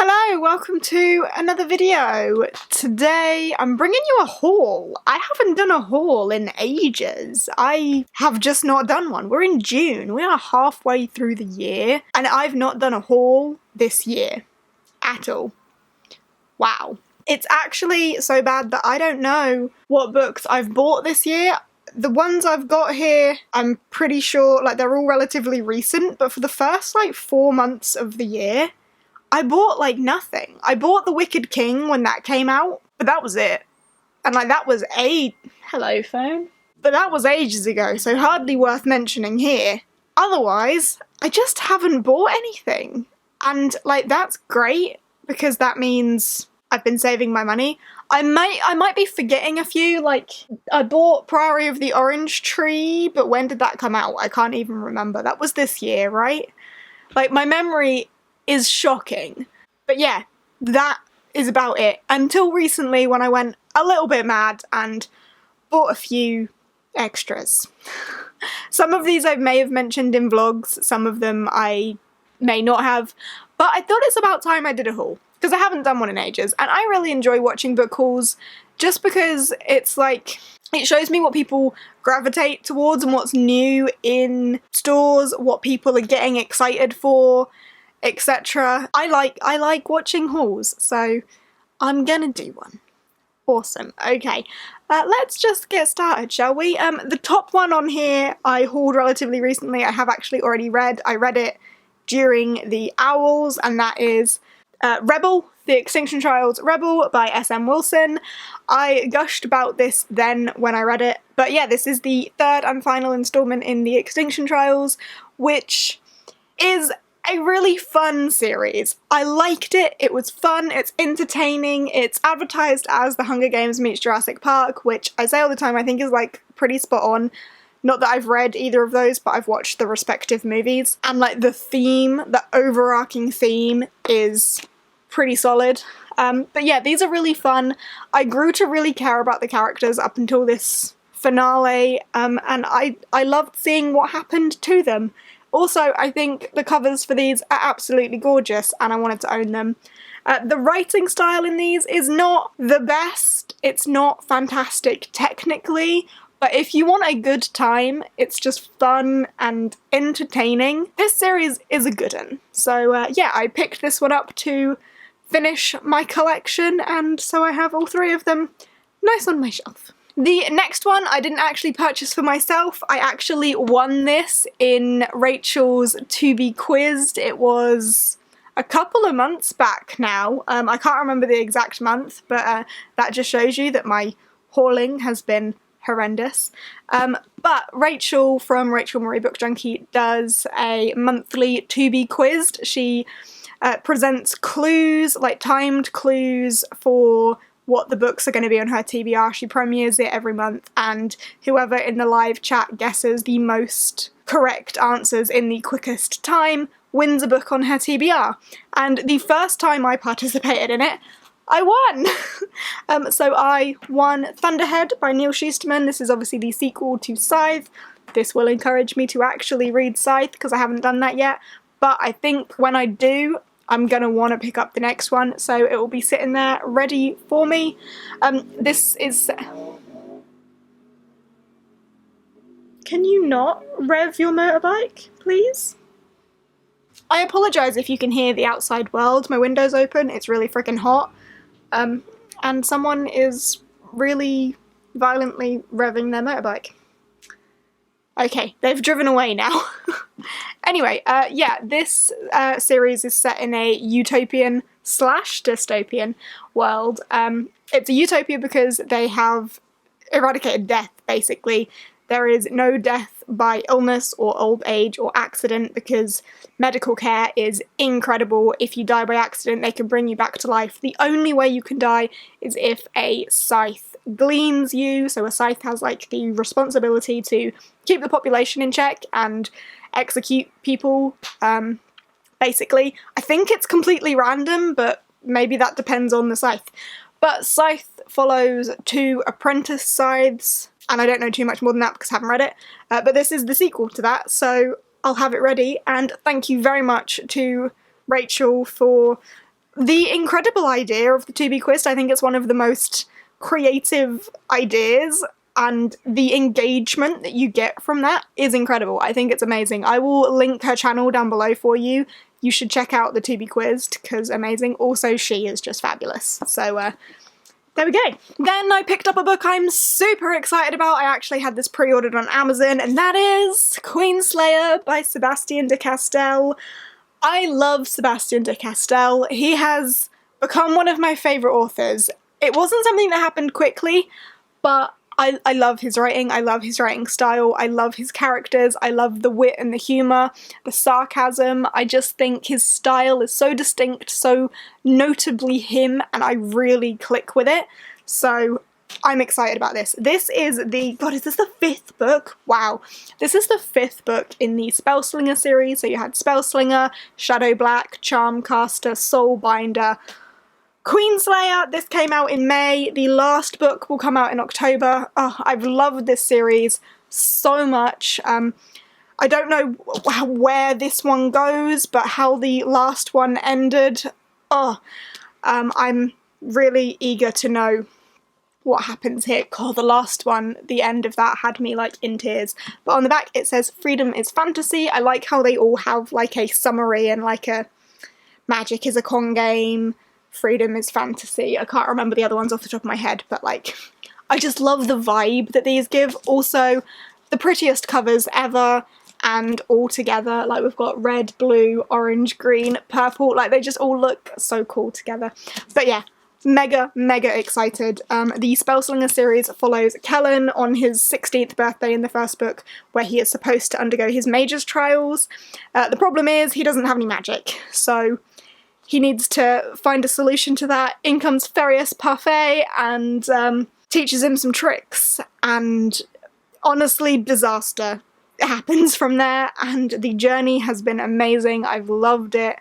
Hello, welcome to another video. Today I'm bringing you a haul. I haven't done a haul in ages. I have just not done one. We're in June. We are halfway through the year and I've not done a haul this year at all. Wow. It's actually so bad that I don't know what books I've bought this year. The ones I've got here, I'm pretty sure, they're all relatively recent, but for the first, 4 months of the year, I bought, nothing. I bought The Wicked King when that came out, but that was it. And, that was hello, phone. But that was ages ago, so hardly worth mentioning here. Otherwise, I just haven't bought anything. And, that's great, because that means I've been saving my money. I might be forgetting a few, I bought Priory of the Orange Tree, but when did that come out? I can't even remember. That was this year, right? My memory is shocking. But yeah, that is about it. Until recently when I went a little bit mad and bought a few extras. Some of these I may have mentioned in vlogs, some of them I may not have, but I thought it's about time I did a haul, because I haven't done one in ages, and I really enjoy watching book hauls just because it's it shows me what people gravitate towards and what's new in stores, what people are getting excited for, etc. I like watching hauls, so I'm gonna do one. Awesome. Okay, let's just get started, shall we? The top one on here I hauled relatively recently. I have actually already read. I read it during the Owls, and that is Rebel, The Extinction Trials Rebel by S.M. Wilson. I gushed about this then when I read it, but yeah, this is the third and final installment in the Extinction Trials, which is a really fun series. I liked it, it was fun, it's entertaining, it's advertised as The Hunger Games meets Jurassic Park, which I say all the time I think is pretty spot on. Not that I've read either of those, but I've watched the respective movies, and the theme, the overarching theme is pretty solid. But yeah, these are really fun. I grew to really care about the characters up until this finale, and I loved seeing what happened to them. Also, I think the covers for these are absolutely gorgeous, and I wanted to own them. The writing style in these is not the best, it's not fantastic technically, but if you want a good time, it's just fun and entertaining. This series is a good one. So yeah, I picked this one up to finish my collection, and so I have all three of them nice on my shelf. The next one I didn't actually purchase for myself. I actually won this in Rachel's To Be Quizzed. It was a couple of months back now. I can't remember the exact month, but that just shows you that my hauling has been horrendous. But Rachel from Rachel Marie Book Junkie does a monthly To Be Quizzed. She presents clues, timed clues for what the books are going to be on her TBR. She premieres it every month, and whoever in the live chat guesses the most correct answers in the quickest time wins a book on her TBR. And the first time I participated in it, I won! So I won Thunderhead by Neil Shusterman. This is obviously the sequel to Scythe. This will encourage me to actually read Scythe, because I haven't done that yet, but I think when I do, I'm gonna want to pick up the next one, so it will be sitting there ready for me. This is... Can you not rev your motorbike, please? I apologise if you can hear the outside world. My window's open, it's really freaking hot, and someone is really violently revving their motorbike. Okay, they've driven away now. Anyway, yeah, this series is set in a utopian/dystopian world. It's a utopia because they have eradicated death, basically. There is no death by illness or old age or accident because medical care is incredible. If you die by accident, they can bring you back to life. The only way you can die is if a scythe gleans you. So a scythe has the responsibility to keep the population in check and execute people, basically. I think it's completely random, but maybe that depends on the scythe. But Scythe follows 2 apprentice scythes, and I don't know too much more than that because I haven't read it, but this is the sequel to that, so I'll have it ready, and thank you very much to Rachel for the incredible idea of the To Be Quizzed, I think it's one of the most creative ideas, and the engagement that you get from that is incredible. I think it's amazing. I will link her channel down below for you. You should check out the To Be Quizzed, because amazing. Also, she is just fabulous. So, there we go. Then I picked up a book I'm super excited about. I actually had this pre-ordered on Amazon, and that is Queenslayer by Sebastien de Castell. I love Sebastien de Castell. He has become one of my favourite authors. It wasn't something that happened quickly, but I love his writing. I love his writing style. I love his characters. I love the wit and the humour, the sarcasm. I just think his style is so distinct, so notably him, and I really click with it. So I'm excited about this. This is the, God, is this the 5th book? Wow. This is the 5th book in the Spellslinger series. So you had Spellslinger, Shadow Black, Charmcaster, Soulbinder, Queenslayer. This came out in May. The last book will come out in October. Oh, I've loved this series so much. I don't know where this one goes, but how the last one ended, I'm really eager to know what happens here. God, the last one, the end of that had me like in tears. But on the back it says freedom is fantasy. I like how they all have like a summary and like a magic is a con game, freedom is fantasy. I can't remember the other ones off the top of my head, but like I just love the vibe that these give. Also, the prettiest covers ever, and all together, like we've got red, blue, orange, green, purple, like they just all look so cool together. But yeah, mega excited. The Spellslinger series follows Kellen on his 16th birthday in the first book, where he is supposed to undergo his mage's trials. The problem is he doesn't have any magic, so he needs to find a solution to that. In comes Ferius Parfait and teaches him some tricks, and honestly, disaster happens from there, and the journey has been amazing. I've loved it.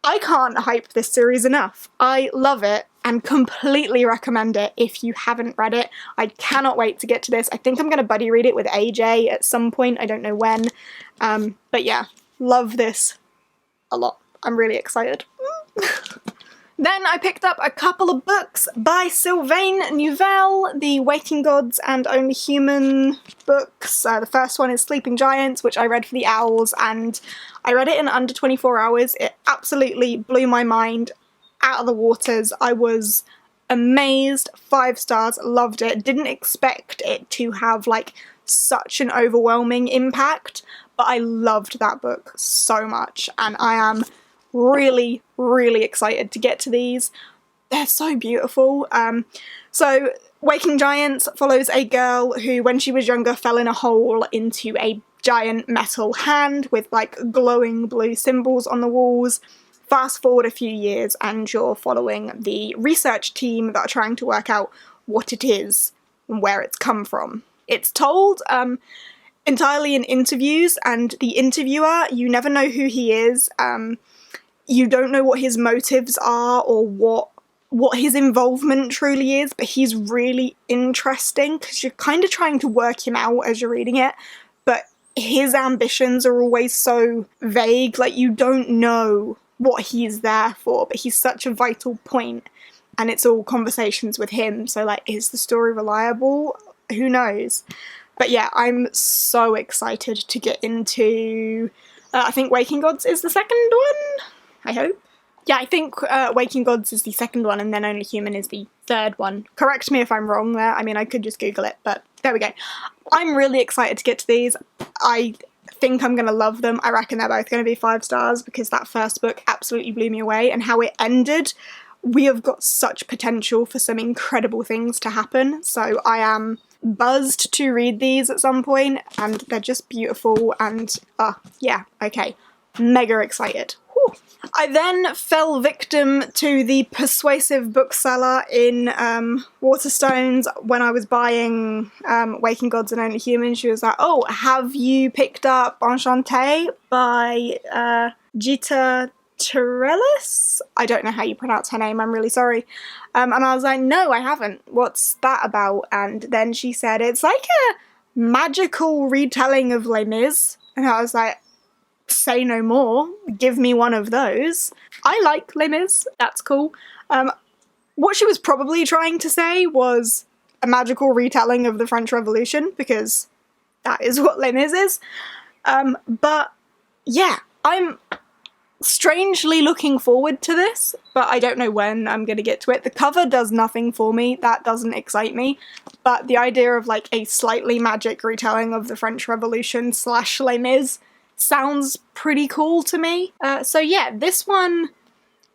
I can't hype this series enough. I love it and completely recommend it if you haven't read it. I cannot wait to get to this. I think I'm going to buddy read it with AJ at some point. I don't know when. But yeah, love this a lot. I'm really excited. Then I picked up a couple of books by Sylvain Neuvel, the Waking Gods and Only Human books. The first one is Sleeping Giants, which I read for the Owls, and I read it in under 24 hours. It absolutely blew my mind out of the waters. I was amazed, 5 stars, loved it. Didn't expect it to have like such an overwhelming impact, but I loved that book so much, and I am really excited to get to these. They're so beautiful. So Waking Giants follows a girl who, when she was younger, fell in a hole into a giant metal hand with like glowing blue symbols on the walls. Fast forward a few years and you're following the research team that are trying to work out what it is and where it's come from. It's told entirely in interviews, and the interviewer, you never know who he is. You don't know what his motives are or what his involvement truly is, but he's really interesting because you're kind of trying to work him out as you're reading it, but his ambitions are always so vague, like you don't know what he's there for, but he's such a vital point, and it's all conversations with him, so like, is the story reliable? Who knows? But yeah, I'm so excited to get into, I think Waking Gods is the second one? I hope. Yeah, I think Waking Gods is the second one, and then Only Human is the third one. Correct me if I'm wrong there. I mean, I could just Google it, but there we go. I'm really excited to get to these. I think I'm going to love them. I reckon they're both going to be 5 stars because that first book absolutely blew me away, and how it ended, we have got such potential for some incredible things to happen. So I am buzzed to read these at some point, and they're just beautiful, and yeah, okay. Mega excited. Whew. I then fell victim to the persuasive bookseller in Waterstones when I was buying Waking Gods and Only Human. She was like, oh, have you picked up Shantae by Gita Torellis? I don't know how you pronounce her name, I'm really sorry. And I was like, no, I haven't. What's that about? And then she said, it's like a magical retelling of Les Mis. And I was like, say no more. Give me one of those. I like Les Mis. That's cool. What she was probably trying to say was a magical retelling of the French Revolution, because that is what Les Mis is. But yeah, I'm strangely looking forward to this, but I don't know when I'm gonna get to it. The cover does nothing for me. That doesn't excite me. But the idea of like a slightly magic retelling of the French Revolution / Les Mis sounds pretty cool to me. So yeah, this one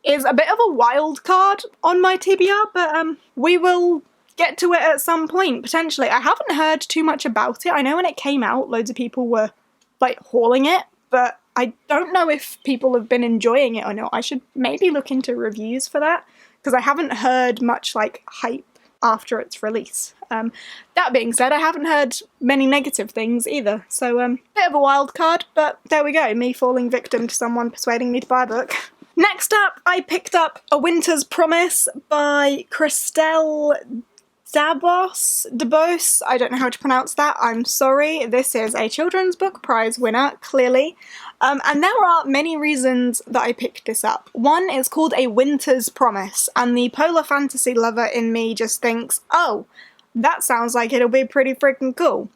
is a bit of a wild card on my TBR, but we will get to it at some point, potentially. I haven't heard too much about it. I know when it came out, loads of people were like hauling it, but I don't know if people have been enjoying it or not. I should maybe look into reviews for that, because I haven't heard much like hype after its release. That being said, I haven't heard many negative things either, so bit of a wild card, but there we go, me falling victim to someone persuading me to buy a book. Next up, I picked up A Winter's Promise by Christelle Dabos. I don't know how to pronounce that, I'm sorry. This is a children's book prize winner, clearly. And there are many reasons that I picked this up. One is called A Winter's Promise, and the polar fantasy lover in me just thinks, oh, that sounds like it'll be pretty freaking cool.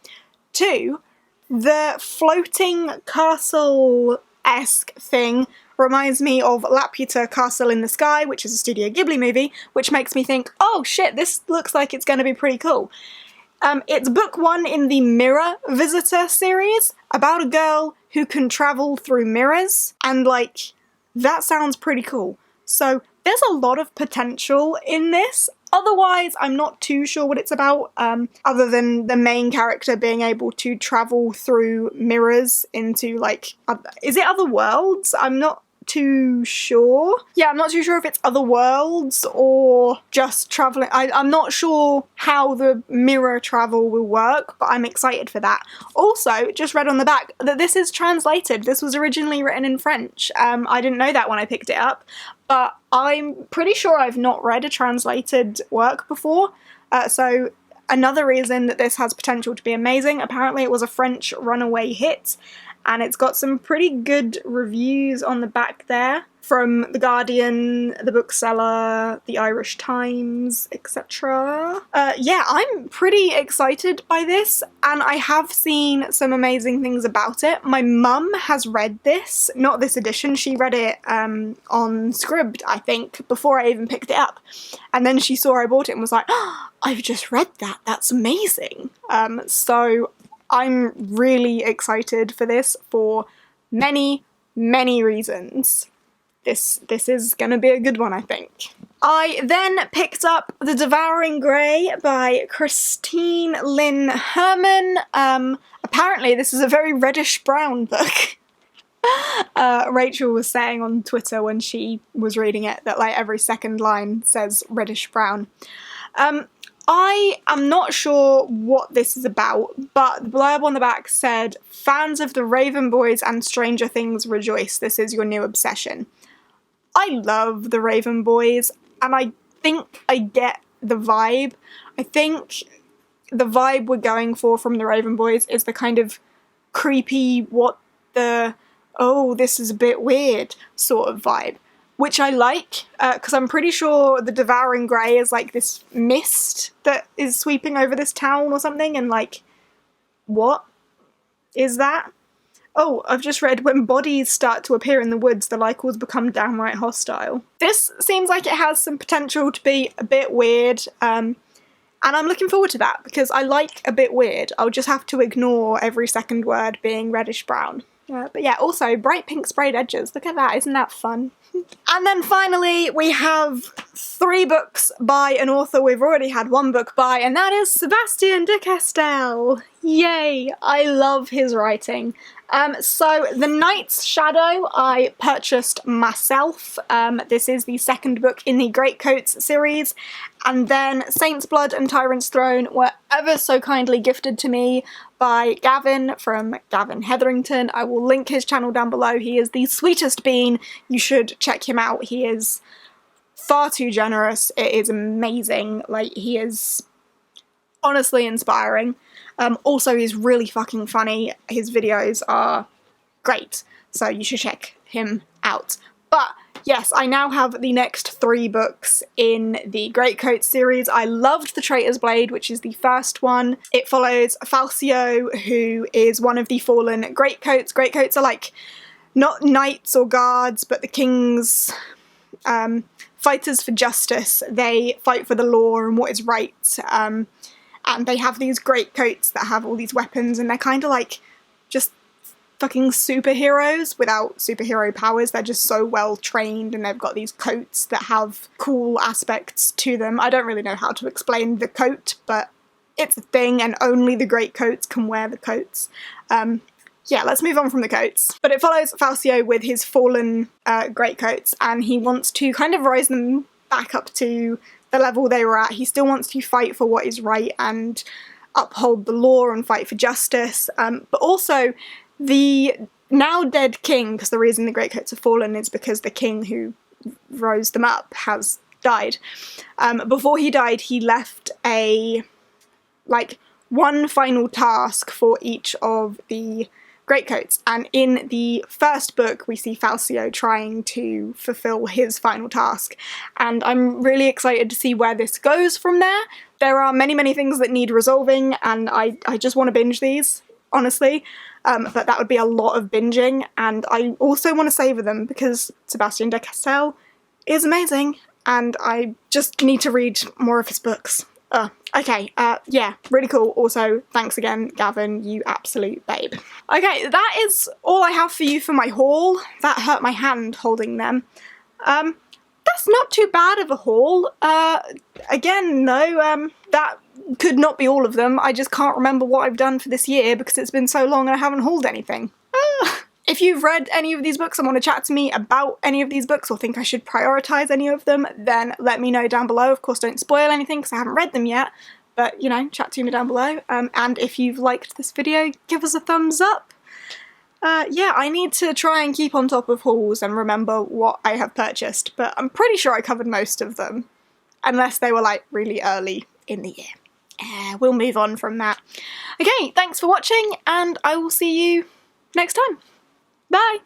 Two, the floating castle-esque thing reminds me of Laputa Castle in the Sky, which is a Studio Ghibli movie, which makes me think, oh shit, this looks like it's going to be pretty cool. It's book one in the Mirror Visitor series, about a girl who can travel through mirrors, and like, that sounds pretty cool. So there's a lot of potential in this. Otherwise, I'm not too sure what it's about, other than the main character being able to travel through mirrors into, like, is it other worlds? I'm not too sure. Yeah, I'm not too sure if it's other worlds or just traveling. I'm not sure how the mirror travel will work, but I'm excited for that. Also, just read on the back that this is translated. This was originally written in French. I didn't know that when I picked it up, but I'm pretty sure I've not read a translated work before, so another reason that this has potential to be amazing. Apparently it was a French runaway hit, and it's got some pretty good reviews on the back there from The Guardian, The Bookseller, The Irish Times, etc. Yeah, I'm pretty excited by this, and I have seen some amazing things about it. My mum has read this, not this edition, she read it on Scribd, I think, before I even picked it up. And then she saw I bought it and was like, oh, I've just read that, that's amazing. So I'm really excited for this for many, many reasons. This is gonna be a good one, I think. I then picked up The Devouring Gray by Christine Lynn Herman. Apparently this is a very reddish-brown book. Rachel was saying on Twitter when she was reading it that like every second line says reddish-brown. I am not sure what this is about, but the blurb on the back said, fans of the Raven Boys and Stranger Things rejoice, this is your new obsession. I love the Raven Boys, and I think I get the vibe. I think the vibe we're going for from the Raven Boys is the kind of creepy, oh, this is a bit weird sort of vibe, which I like, because I'm pretty sure the Devouring Grey is like this mist that is sweeping over this town or something, and like, what is that? Oh, I've just read, when bodies start to appear in the woods, the Lycals become downright hostile. This seems like it has some potential to be a bit weird, and I'm looking forward to that, because I like a bit weird. I'll just have to ignore every second word being reddish-brown. But yeah, also, bright pink sprayed edges. Look at that, isn't that fun? And then finally, we have 3 books by an author we've already had 1 book by, and that is Sebastien de Castell. Yay! I love his writing. So, The Knight's Shadow I purchased myself. This is the 2nd book in the Greatcoats series. And then Saint's Blood and Tyrant's Throne were ever so kindly gifted to me by Gavin from Gavin Hetherington. I will link his channel down below. He is the sweetest bean. You should check him out. He is far too generous. It is amazing. Like, he is honestly inspiring. Also, he's really fucking funny. His videos are great. so you should check him out. But yes, I now have the next 3 books in the Greatcoat series. I loved The Traitor's Blade, which is the first one. It follows Falcio, who is one of the fallen Greatcoats. Greatcoats are like, not knights or guards, but the king's fighters for justice. They fight for the law and what is right. And they have these greatcoats that have all these weapons, and they're kind of like just fucking superheroes without superhero powers. They're just so well trained, and they've got these coats that have cool aspects to them. I don't really know how to explain the coat, but it's a thing, and only the greatcoats can wear the coats. Yeah, let's move on from the coats. But it follows Falcio with his fallen greatcoats, and he wants to kind of rise them back up to the level they were at. He still wants to fight for what is right and uphold the law and fight for justice, but also the now dead king, because the reason the Greatcoats have fallen is because the king who rose them up has died. Before he died, he left one final task for each of the Greatcoats, and in the first book we see Falcio trying to fulfill his final task, and I'm really excited to see where this goes from there. There are many things that need resolving, and I just want to binge these, honestly. But that would be a lot of binging, and I also want to savour them because Sebastian de Castell is amazing, and I just need to read more of his books. Okay, yeah, really cool. Also, thanks again, Gavin, you absolute babe. Okay, that is all I have for you for my haul. That hurt my hand holding them. That's not too bad of a haul. Again, no, that could not be all of them. I just can't remember what I've done for this year because it's been so long and I haven't hauled anything. If you've read any of these books and want to chat to me about any of these books or think I should prioritise any of them, then let me know down below. Of course, don't spoil anything because I haven't read them yet, but, you know, chat to me down below. And if you've liked this video, give us a thumbs up. Yeah, I need to try and keep on top of hauls and remember what I have purchased, but I'm pretty sure I covered most of them, unless they were like really early in the year. We'll move on from that. Okay, thanks for watching, and I will see you next time. Bye!